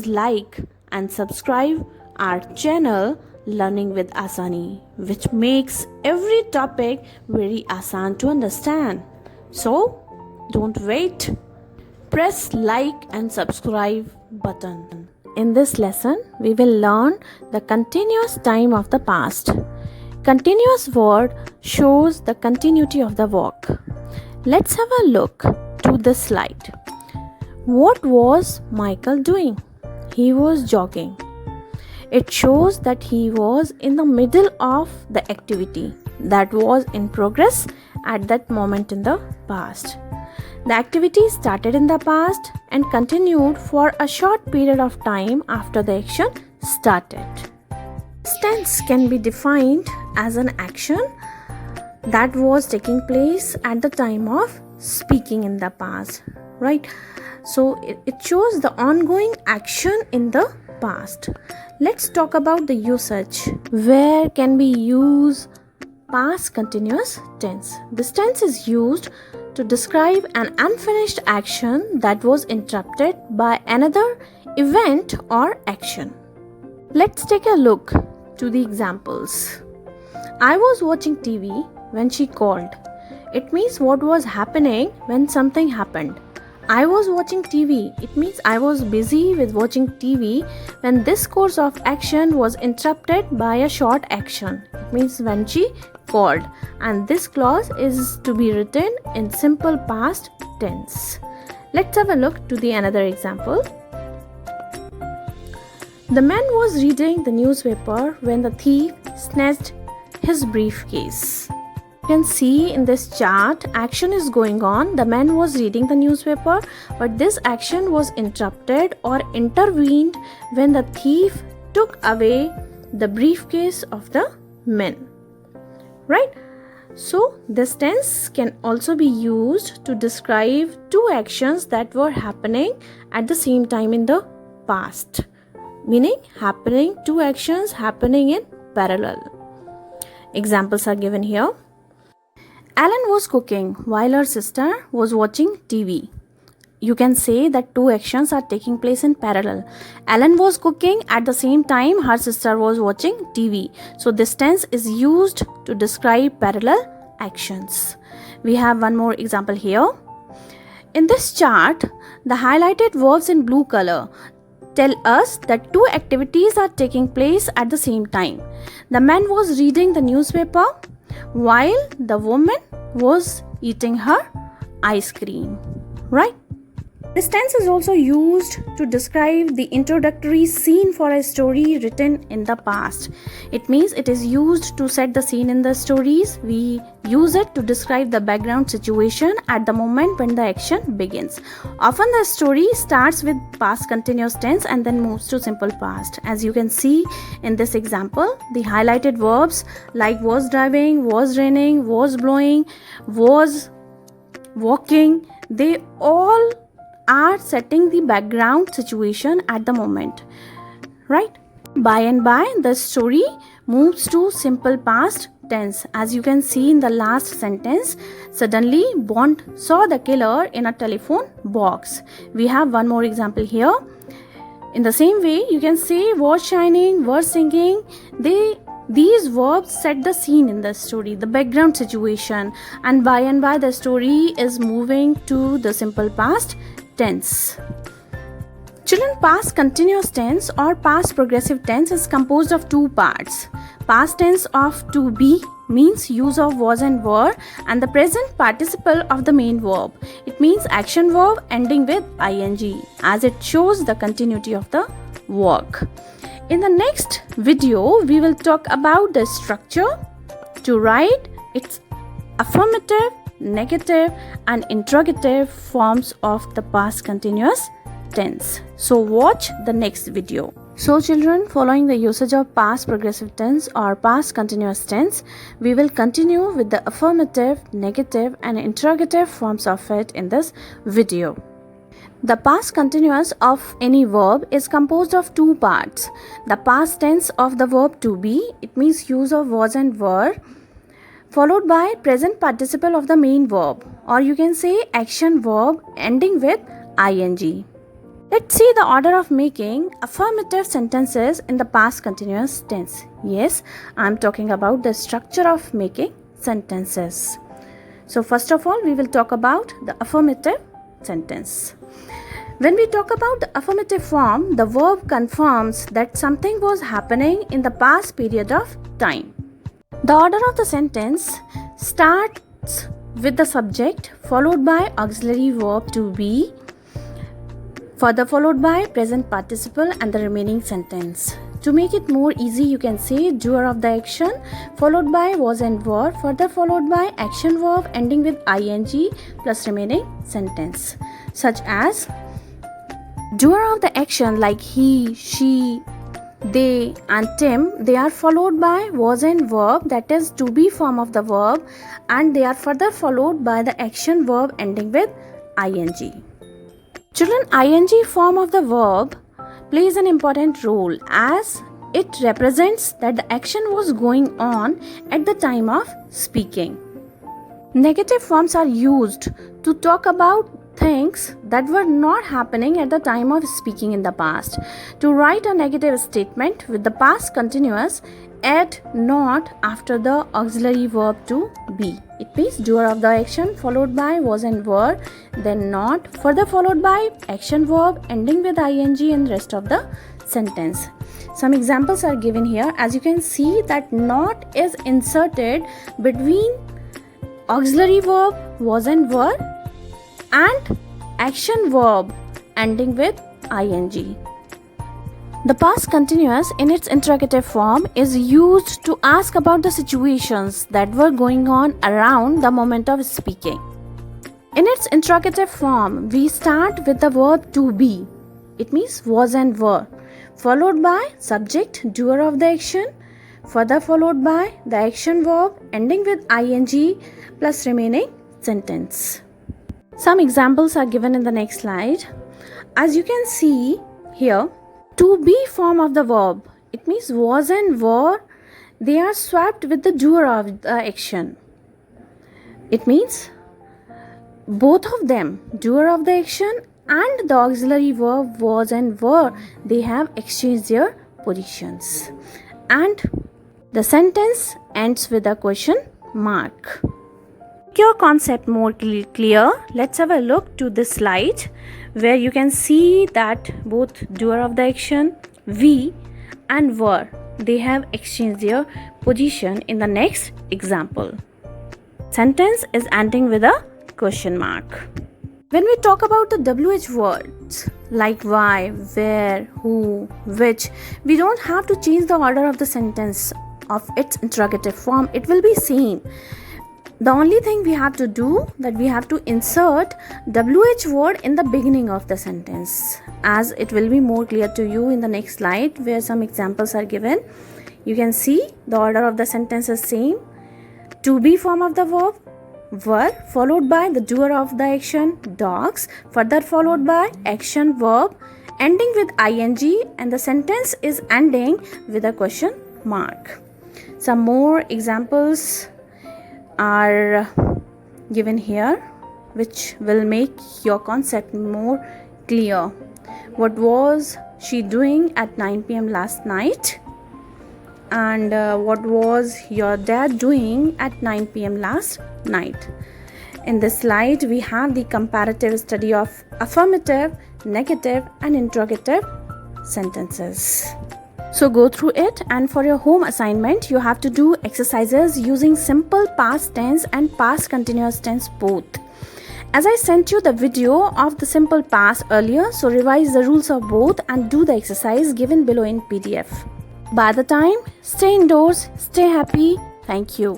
like and subscribe our channel Learning with Asani, which makes every topic very asan to understand. So, don't wait. Press like and subscribe button. In this lesson, we will learn the continuous time of the past. Continuous word shows the continuity of the work. Let's have a look to this slide. What was Michael doing? He was jogging. It shows that he was in the middle of the activity that was in progress at that moment in the past. The activity started in the past and continued for a short period of time after the action started. Tense can be defined as an action that was taking place at the time of speaking in the past, right? So it shows the ongoing action in the past. Let's talk about the usage. Where can we use past continuous tense? This tense is used to describe an unfinished action that was interrupted by another event or action. Let's take a look to the examples. I was watching TV when she called. It means what was happening when something happened. I was watching TV. It means I was busy with watching TV when this course of action was interrupted by a short action. It means when she called. And this clause is to be written in simple past tense. Let's have a look to the another example. The man was reading the newspaper when the thief snatched his briefcase. You can see in this chart, action is going on. The man was reading the newspaper, but this action was interrupted or intervened when the thief took away the briefcase of the man. Right? So, this tense can also be used to describe two actions that were happening at the same time in the past. Meaning, two actions happening in parallel. Examples are given here. Alan was cooking while her sister was watching TV. You can say that two actions are taking place in parallel. Alan was cooking at the same time her sister was watching TV. So this tense is used to describe parallel actions. We have one more example here. In this chart, the highlighted verbs in blue color tell us that two activities are taking place at the same time. The man was reading the newspaper while the woman was eating her ice cream, right? This tense is also used to describe the introductory scene for a story written in the past. It means it is used to set the scene in the stories. We use it to describe the background situation at the moment when the action begins. Often the story starts with past continuous tense and then moves to simple past. As you can see in this example, the highlighted verbs like was driving, was raining, was blowing, was walking, they all are setting the background situation at the moment, right? By and by, the story moves to simple past tense. As you can see in the last sentence, suddenly Bond saw the killer in a telephone box. We have one more example here. In the same way, you can say was shining, was singing. These verbs set the scene in the story, the background situation, and by the story is moving to the simple past tense. Children, past continuous tense or past progressive tense is composed of two parts. Past tense of to be means use of was and were, and the present participle of the main verb. It means action verb ending with ing, as it shows the continuity of the work. In the next video, we will talk about the structure to write its affirmative, negative and interrogative forms of the past continuous tense. So watch the next video. So children, following the usage of past progressive tense or past continuous tense, we will continue with the affirmative, negative and interrogative forms of it in this video. The past continuous of any verb is composed of two parts. The past tense of the verb to be, it means use of was and were, followed by present participle of the main verb, or you can say action verb ending with ing. Let's see the order of making affirmative sentences in the past continuous tense. Yes, I'm talking about the structure of making sentences. So first of all, we will talk about the affirmative sentence. When we talk about the affirmative form, the verb confirms that something was happening in the past period of time. The order of the sentence starts with the subject followed by auxiliary verb to be, further followed by present participle and the remaining sentence. To make it more easy, you can say doer of the action followed by was and were, further followed by action verb ending with ing plus remaining sentence, such as doer of the action like he, she, they and Tim, they are followed by was and verb, that is to be form of the verb, and they are further followed by the action verb ending with ing. Children, ing form of the verb plays an important role as it represents that the action was going on at the time of speaking. Negative forms are used to talk about things that were not happening at the time of speaking in the past. To write a negative statement with the past continuous, add not after the auxiliary verb to be. It means doer of the action followed by was and were, then not, further followed by action verb ending with ing in rest of the sentence. Some examples are given here. As you can see that not is inserted between auxiliary verb was and were and action verb ending with ing. The past continuous in its interrogative form is used to ask about the situations that were going on around the moment of speaking. In its interrogative form, we start with the verb to be. It means was and were, followed by subject doer of the action, further followed by the action verb ending with ing plus remaining sentence. Some examples are given in the next slide. As you can see here, to be form of the verb, it means was and were, they are swapped with the doer of the action. It means both of them, doer of the action and the auxiliary verb was and were, they have exchanged their positions. And the sentence ends with a question mark. To make your concept more clear, let's have a look to this slide where you can see that both doer of the action, we and were, they have exchanged their position in the next example. Sentence is ending with a question mark. When we talk about the WH words like why, where, who, which, we don't have to change the order of the sentence of its interrogative form. It will be same. The only thing we have to do that we have to insert WH word in the beginning of the sentence, as it will be more clear to you in the next slide where some examples are given. You can see the order of the sentence is same. To be form of the verb were, followed by the doer of the action dogs, further followed by action verb ending with ing, and the sentence is ending with a question mark. Some more examples are given here which will make your concept more clear. What was she doing at 9 p.m. last night? And what was your dad doing at 9 p.m. last night? In this slide, we have the comparative study of affirmative, negative, and interrogative sentences. So go through it, and for your home assignment, you have to do exercises using simple past tense and past continuous tense both. As I sent you the video of the simple past earlier, so revise the rules of both and do the exercise given below in PDF. By the time, stay indoors, stay happy. Thank you.